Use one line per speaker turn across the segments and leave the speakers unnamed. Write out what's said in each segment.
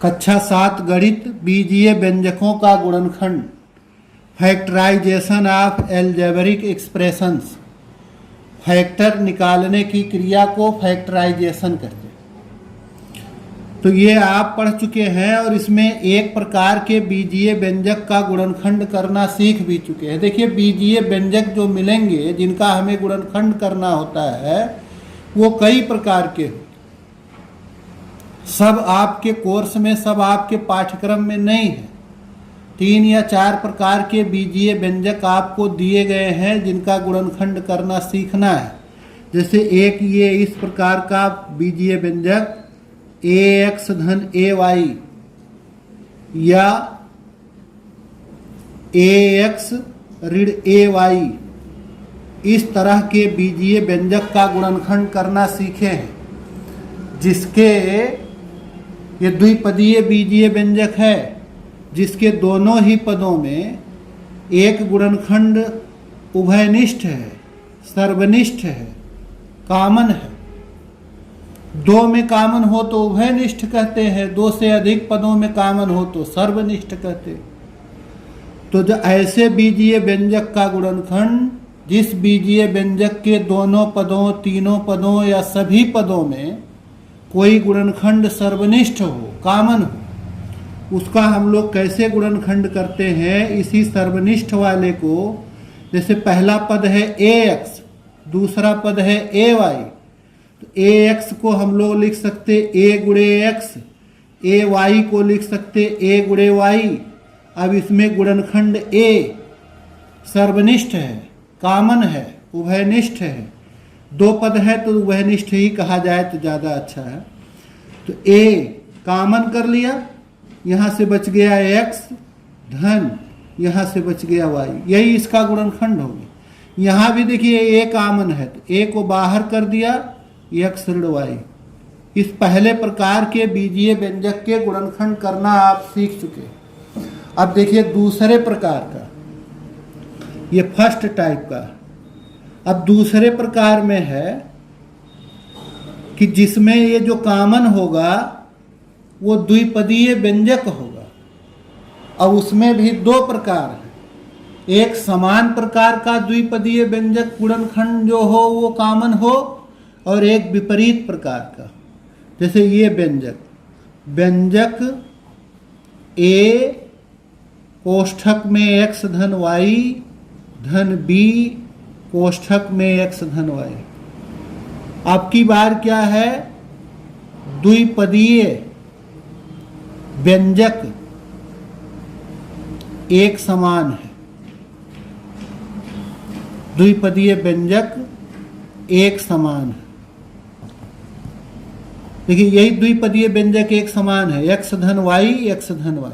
कक्षा 7 गणित बीजीय व्यंजकों का गुणनखंड, factorization of algebraic expressions. Factor निकालने की क्रिया को फैक्टराइजेशन कहते हैं। तो ये आप पढ़ चुके हैं और इसमें एक प्रकार के बीजीय व्यंजक का गुणनखंड करना सीख भी चुके हैं। देखिए, बीजीय व्यंजक जो मिलेंगे जिनका हमें गुणनखंड करना होता है वो कई प्रकार के, सब आपके कोर्स में, सब आपके पाठ्यक्रम में नहीं है। 3 या 4 प्रकार के बीजीय व्यंजक आपको दिए गए हैं जिनका गुणनखंड करना सीखना है। जैसे एक ये इस प्रकार का बीजीय व्यंजक ax धन ay या ax ऋण ay, इस तरह के बीजीय व्यंजक का गुणनखंड करना सीखे हैं, जिसके ये द्विपदीय बीजीय व्यंजक है, जिसके दोनों ही पदों में एक गुणनखंड उभयनिष्ठ है, सर्वनिष्ठ है, कॉमन है। 2 में कॉमन हो तो उभयनिष्ठ कहते हैं, 2 से अधिक पदों में कॉमन हो तो सर्वनिष्ठ कहते हैं। तो जो ऐसे बीजीय व्यंजक का गुणनखंड, जिस बीजीय व्यंजक के दोनों पदों, तीनों पदों या सभी पदों में कोई गुणनखंड सर्वनिष्ठ हो, कॉमन हो, उसका हम लोग कैसे गुणनखंड करते हैं। इसी सर्वनिष्ठ वाले को, जैसे पहला पद है ax, दूसरा पद है ay, तो ax को हम लोग लिख सकते a गुणे x, ay को लिख सकते a गुणे y। अब इसमें गुणनखंड a सर्वनिष्ठ है, कॉमन है, उभयनिष्ठ है। 2 पद है तो उभयनिष्ठ ही कहा जाए तो ज़्यादा अच्छा है। तो a कॉमन कर लिया, यहाँ से बच गया x धन, यहाँ से बच गया y, यही इसका गुणनखंड होगा। यहाँ भी देखिए a कॉमन है तो a को बाहर कर दिया, x ऋण y। इस पहले प्रकार के बीजीय व्यंजक के गुणनखंड करना आप सीख चुके। अब देखिए दूसरे प्रकार का, ये फर्स्ट टाइप का। अब दूसरे प्रकार में है कि जिसमें ये जो कॉमन होगा वो द्विपदीय व्यंजक होगा, और उसमें भी 2 प्रकार है। एक समान प्रकार का द्विपदीय व्यंजक गुणनखंड जो हो वो कॉमन हो, और एक विपरीत प्रकार का, जैसे ये व्यंजक a कोष्ठक में x धन y धन b कोष्ठक में x धन y। आपकी बार क्या है, द्विपदीय व्यंजक एक समान है, द्विपदीय व्यंजक एक समान है। देखिए यही द्विपदीय व्यंजक एक समान है, x धन y, x धन y।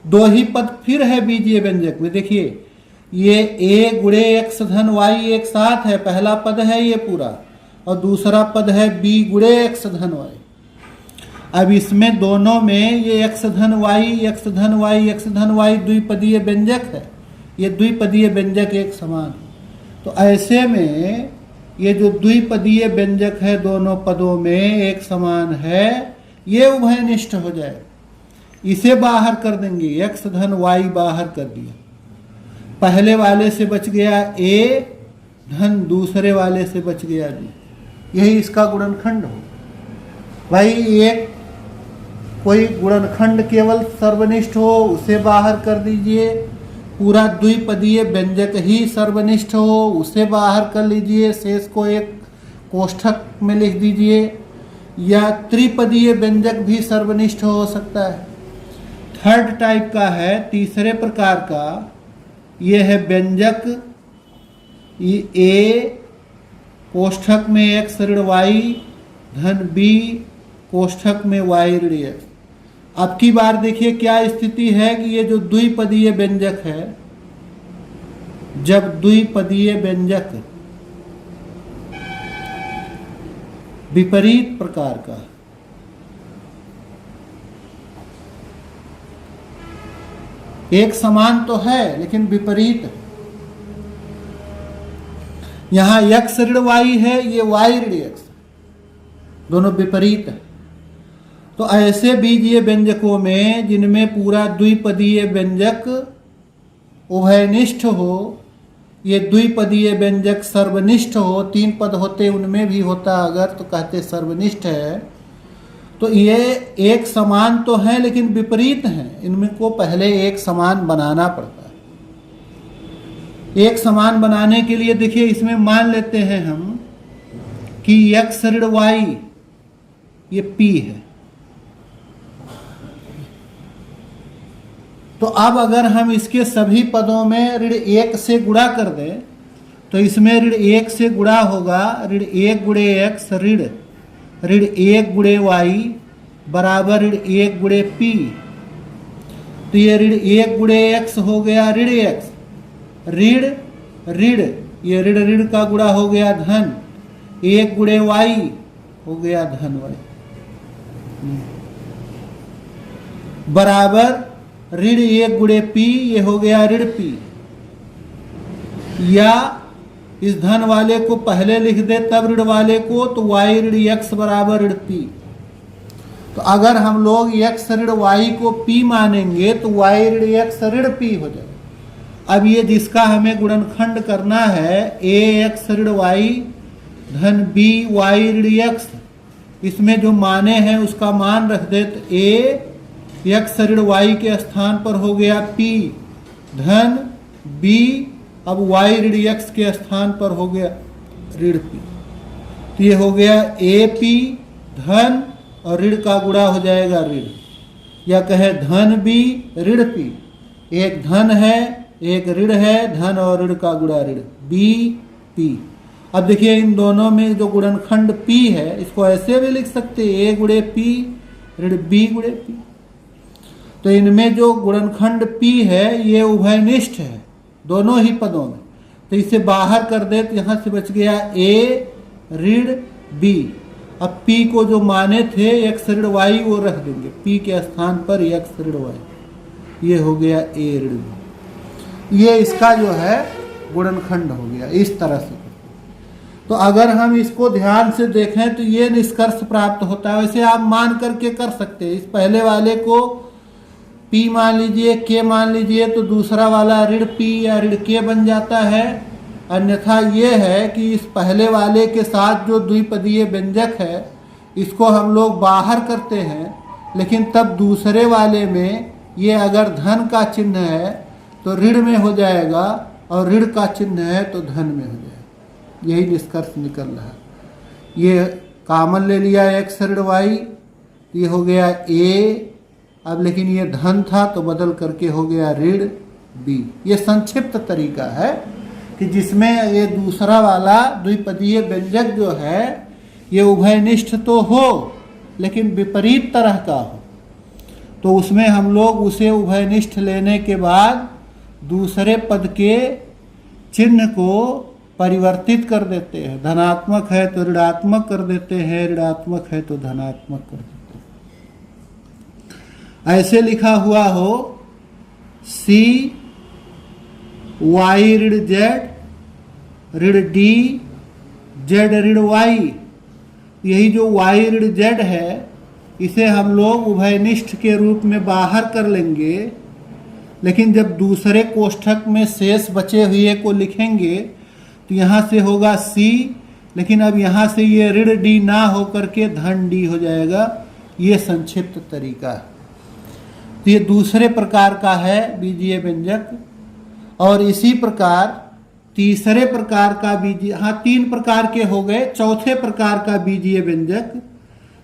2 ही पद फिर है बीजीय व्यंजक में। देखिए ये a गुणे x धन y एक साथ है, पहला पद है ये पूरा, और दूसरा पद है b गुणे x धन y। अब इसमें दोनों में ये x धन y, x धन y, x धन y द्विपदीय व्यंजक है, ये द्विपदीय व्यंजक एक समान है। तो ऐसे में ये जो द्विपदीय व्यंजक है दोनों पदों में एक समान है, ये उभयनिष्ठ हो जाए। इसे बाहर कर देंगे, x धन y बाहर कर दिया, पहले वाले से बच गया a धन दूसरे वाले से बच गया b, यही इसका गुणनखंड हो। भाई एक कोई गुणनखंड केवल सर्वनिष्ठ हो उसे बाहर कर दीजिए, पूरा द्विपदीय व्यंजक ही सर्वनिष्ठ हो उसे बाहर कर लीजिए, शेष को एक कोष्ठक में लिख दीजिए, या त्रिपदीय व्यंजक भी सर्वनिष्ठ हो सकता है। थर्ड टाइप का है, तीसरे प्रकार का, ये है व्यंजक a कोष्ठक में x ऋण y धन b कोष्ठक में y ऋण x। अब की बार देखिए क्या स्थिति है कि ये जो द्विपदीय व्यंजक है, जब द्विपदीय व्यंजक विपरीत प्रकार का, एक समान तो है लेकिन विपरीत है। यहां x ऋण y है, ये y ऋण x, दोनों विपरीत है। तो ऐसे बीजीय व्यंजकों में जिनमें पूरा द्विपदीय व्यंजक उभयनिष्ठ हो, ये द्विपदीय व्यंजक सर्वनिष्ठ हो, 3 पद होते उनमें भी होता अगर तो कहते सर्वनिष्ठ है। तो ये एक समान तो है लेकिन विपरीत हैं, इनमें को पहले एक समान बनाना पड़ता है। एक समान बनाने के लिए देखिए इसमें मान लेते हैं हम कि x ऋण y ये p है। तो अब अगर हम इसके सभी पदों में ऋण 1 से गुणा कर दें तो इसमें ऋण 1 से गुणा होगा ऋण 1 गुणे x ऋण 1 गुणे y बराबर ऋण 1 गुणे p। तो ये ऋण 1 गुणे x हो गया ऋण x, ऋण ऋण ये ऋण ऋण का गुणा हो गया धन, 1 गुणे y हो गया धन y बराबर ऋण 1 गुणे p ये हो गया ऋण p। या इस धन वाले को पहले लिख दे तब ऋण वाले को, तो y ऋण x बराबर ऋण p। तो अगर हम लोग x ऋण y को p मानेंगे तो y ऋण x ऋण p हो जाए। अब ये जिसका हमें गुणनखंड करना है ax ऋण y धन b y ऋण x, इसमें जो माने हैं उसका मान रख दे तो a x ऋण y के स्थान पर हो गया p धन b, अब y ऋण x के स्थान पर हो गया ऋण p। तो ये हो गया AP धन और ऋण का गुणा हो जाएगा ऋण, या कहे धन b ऋण p। एक धन है एक ऋण है, धन और ऋण का गुणा ऋण BP। अब देखिए इन दोनों में जो गुणनखंड p है इसको ऐसे भी लिख सकते हैं a गुणे p ऋण b गुणे p। तो इनमें जो गुणनखंड p है ये उभयनिष्ठ है दोनों ही पदों में। तो इसे बाहर कर दे तो यहाँ से बच गया a ऋण b। अब p को जो माने थे x ऋण y वो रख देंगे, p के स्थान पर x ऋण y, ये हो गया a ऋण b। ये इसका जो है गुणनखंड हो गया इस तरह से। तो अगर हम इसको ध्यान से देखें तो ये निष्कर्ष प्राप्त होता है। वैसे आप मान करके कर सकते हैं, इस पहले वाले को p मान लीजिए k मान लीजिए तो दूसरा वाला ऋण p या ऋण k बन जाता है। अन्यथा ये है कि इस पहले वाले के साथ जो द्विपदीय व्यंजक है इसको हम लोग बाहर करते हैं, लेकिन तब दूसरे वाले में ये अगर धन का चिन्ह है तो ऋण में हो जाएगा और ऋण का चिन्ह है तो धन में हो जाएगा। यही निष्कर्ष निकल रहा है। ये कॉमन ले लिया x ऋण y, ये हो गया a। अब लेकिन ये धन था तो बदल करके हो गया ऋण b। ये संक्षिप्त तरीका है कि जिसमें ये दूसरा वाला द्विपदीय व्यंजक जो है ये उभयनिष्ठ तो हो लेकिन विपरीत तरह का हो, तो उसमें हम लोग उसे उभयनिष्ठ लेने के बाद दूसरे पद के चिन्ह को परिवर्तित कर देते हैं। धनात्मक है तो ऋणात्मक कर देते हैं, ऋणात्मक है तो धनात्मक कर देते हैं। ऐसे लिखा हुआ हो C y ऋण z ऋण d z ऋण y। यही जो y ऋण z है इसे हम लोग उभयनिष्ठ के रूप में बाहर कर लेंगे, लेकिन जब दूसरे कोष्ठक में शेष बचे हुए को लिखेंगे तो यहाँ से होगा C, लेकिन अब यहाँ से ये ऋण d ना होकर के धन d हो जाएगा। ये संक्षिप्त तरीका है। तो ये दूसरे प्रकार का है बीजीय व्यंजक। और इसी प्रकार तीसरे प्रकार का बीजीय, हाँ 3 प्रकार के हो गए। चौथे प्रकार का बीजीय व्यंजक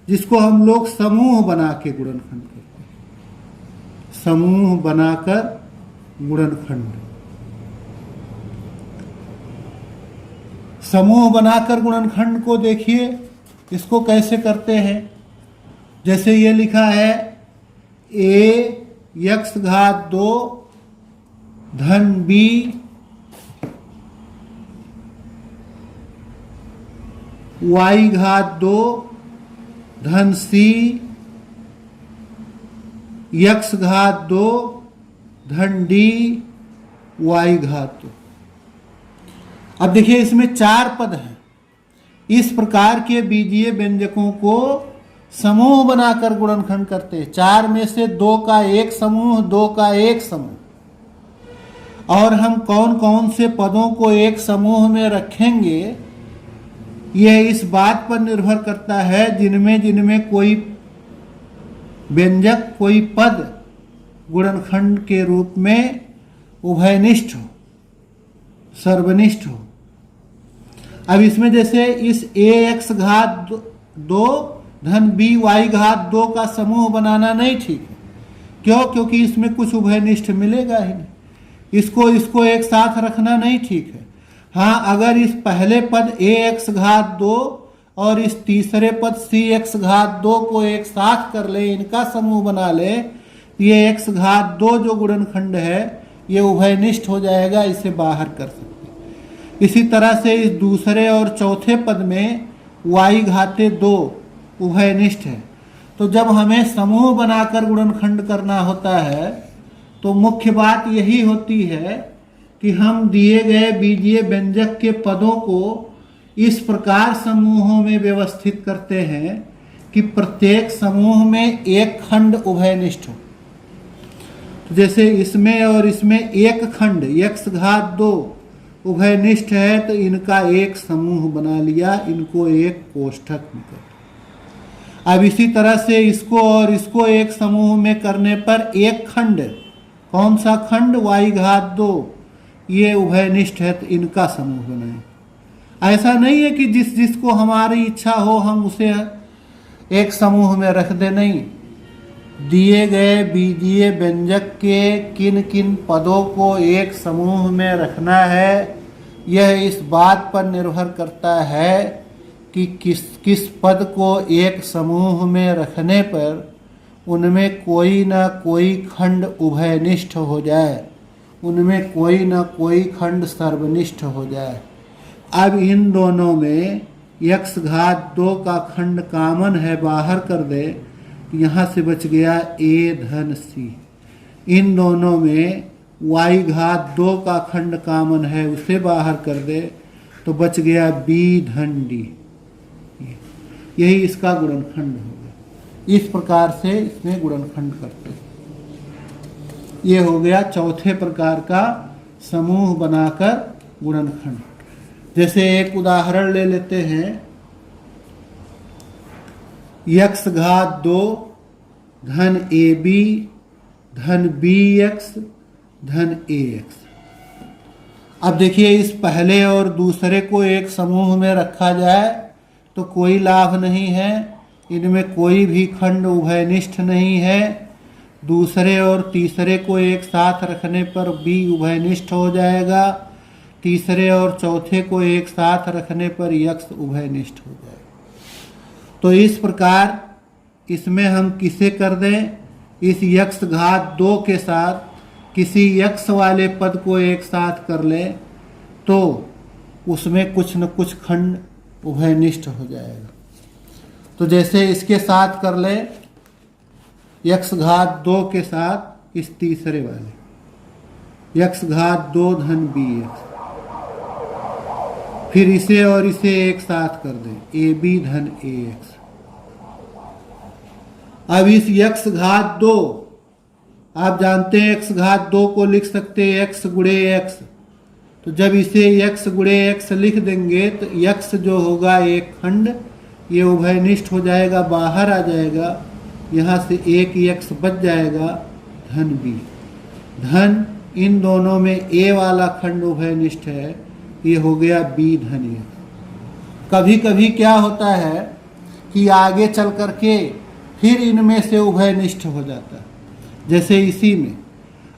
जिसको हम लोग समूह बना के गुणनखंड करते हैं, समूह बनाकर गुणनखंड। समूह बनाकर गुणनखंड को देखिए इसको कैसे करते हैं। जैसे ये लिखा है a x घात 2 धन b y घात 2 धन c x घात 2 धन d y घात 2। अब देखिए इसमें 4 पद हैं। इस प्रकार के बीजीय व्यंजकों को समूह बनाकर गुणनखंड करते हैं। 4 में से 2 का एक समूह, 2 का एक समूह। और हम कौन कौन से पदों को एक समूह में रखेंगे, यह इस बात पर निर्भर करता है जिनमें जिनमें कोई व्यंजक, कोई पद गुणनखंड के रूप में उभयनिष्ठ हो, सर्वनिष्ठ हो। अब इसमें जैसे इस ax घात 2 धन by घात 2 का समूह बनाना नहीं ठीक है। क्यों? क्योंकि इसमें कुछ उभयनिष्ठ मिलेगा ही नहीं। इसको एक साथ रखना नहीं ठीक है। हाँ, अगर इस पहले पद ax घात 2 और इस तीसरे पद cx घात 2 को एक साथ कर ले, इनका समूह बना ले, ये x घात 2 जो गुणनखंड है ये उभयनिष्ठ हो जाएगा, इसे बाहर कर सकते हैं। इसी तरह से इस दूसरे और चौथे पद में y घाते 2 उभयनिष्ठ है। तो जब हमें समूह बनाकर गुणनखंड करना होता है तो मुख्य बात यही होती है कि हम दिए गए बीजीय व्यंजक के पदों को इस प्रकार समूहों में व्यवस्थित करते हैं कि प्रत्येक समूह में एक खंड उभयनिष्ठ हो। तो जैसे इसमें और इसमें एक खंड x घात 2 उभयनिष्ठ है, तो इनका एक समूह बना लिया, इनको एक कोष्ठक में कर। अब इसी तरह से इसको और इसको एक समूह में करने पर एक खंड, कौन सा खंड? y घात 2, ये उभयनिष्ठ है, तो इनका समूह बनाए। ऐसा नहीं है कि जिस जिसको हमारी इच्छा हो हम उसे एक समूह में रख दे, नहीं। दिए गए बीजीय व्यंजक के किन किन पदों को एक समूह में रखना है, यह इस बात पर निर्भर करता है कि किस किस पद को एक समूह में रखने पर उनमें कोई न कोई खंड उभयनिष्ठ हो जाए, उनमें कोई न कोई खंड सर्वनिष्ठ हो जाए। अब इन दोनों में x घात 2 का खंड कामन है, बाहर कर दे, यहाँ से बच गया a धन c। इन दोनों में y घात 2 का खंड कामन है, उसे बाहर कर दे तो बच गया b धन d। यही इसका गुणनखंड हो गया। इस प्रकार से इसमें गुणनखंड करते हैं। ये हो गया चौथे प्रकार का समूह बनाकर गुणनखंड। जैसे एक उदाहरण ले लेते हैं, x घात 2 धन ab धन bx धन ax। अब देखिए, इस पहले और दूसरे को एक समूह में रखा जाए तो कोई लाभ नहीं है, इनमें कोई भी खंड उभयनिष्ठ नहीं है। दूसरे और तीसरे को एक साथ रखने पर b उभयनिष्ठ हो जाएगा, तीसरे और चौथे को एक साथ रखने पर x उभयनिष्ठ हो जाएगा। तो इस प्रकार इसमें हम किसे कर दें, इस x घात 2 के साथ किसी x वाले पद को एक साथ कर ले तो उसमें कुछ न कुछ खंड उभयनिष्ठ हो जाएगा। तो जैसे इसके साथ कर ले, x घात 2 के साथ इस तीसरे वाले x घात 2 धन bx, फिर इसे और इसे एक साथ कर दें ab धन ax। अब इस x घात 2, आप जानते हैं x घात 2 को लिख सकते हैं x गुणे x। तो जब इसे x गुणे x लिख देंगे तो x जो होगा एक खंड, ये उभयनिष्ठ हो जाएगा, बाहर आ जाएगा, यहाँ से एक x बच जाएगा धन b। धन इन दोनों में a वाला खंड उभयनिष्ठ है, ये हो गया b धन a। कभी कभी क्या होता है कि आगे चल करके फिर इनमें से उभयनिष्ठ हो जाता है, जैसे इसी में।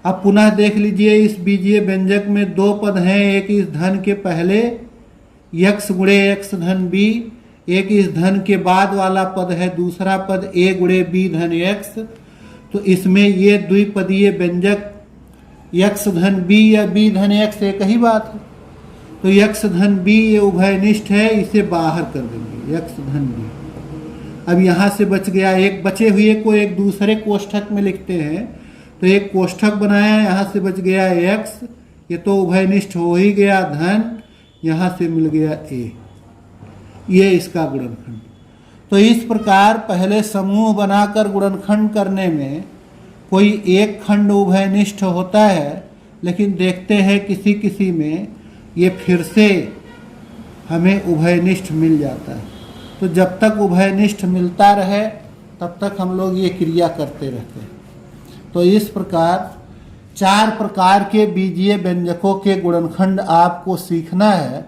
अब पुनः देख लीजिए, इस बीजीय व्यंजक में 2 पद हैं, एक इस धन के पहले x गुणे x धन b, एक इस धन के बाद वाला पद है दूसरा पद a गुणे b धन x। तो इसमें ये द्विपदीय व्यंजक x धन b या b धन x एक ही बात है। तो x धन b ये उभयनिष्ठ है, इसे बाहर कर देंगे x धन b। अब यहाँ से बच गया, एक बचे हुए को एक दूसरे कोष्ठक में लिखते हैं, तो एक कोष्ठक बनाया, यहाँ से बच गया x, ये तो उभयनिष्ठ हो ही गया धन, यहाँ से मिल गया a। ये इसका गुणनखंड। तो इस प्रकार पहले समूह बनाकर गुणनखंड करने में कोई एक खंड उभयनिष्ठ होता है, लेकिन देखते हैं किसी किसी में ये फिर से हमें उभयनिष्ठ मिल जाता है। तो जब तक उभयनिष्ठ मिलता रहे तब तक हम लोग ये क्रिया करते रहते हैं। तो इस प्रकार 4 प्रकार के बीजीय व्यंजकों के गुणनखंड आपको सीखना है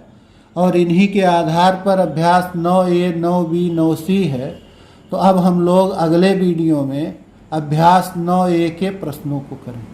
और इन्हीं के आधार पर अभ्यास 9A, 9B, 9C है। तो अब हम लोग अगले वीडियो में अभ्यास 9A के प्रश्नों को करें।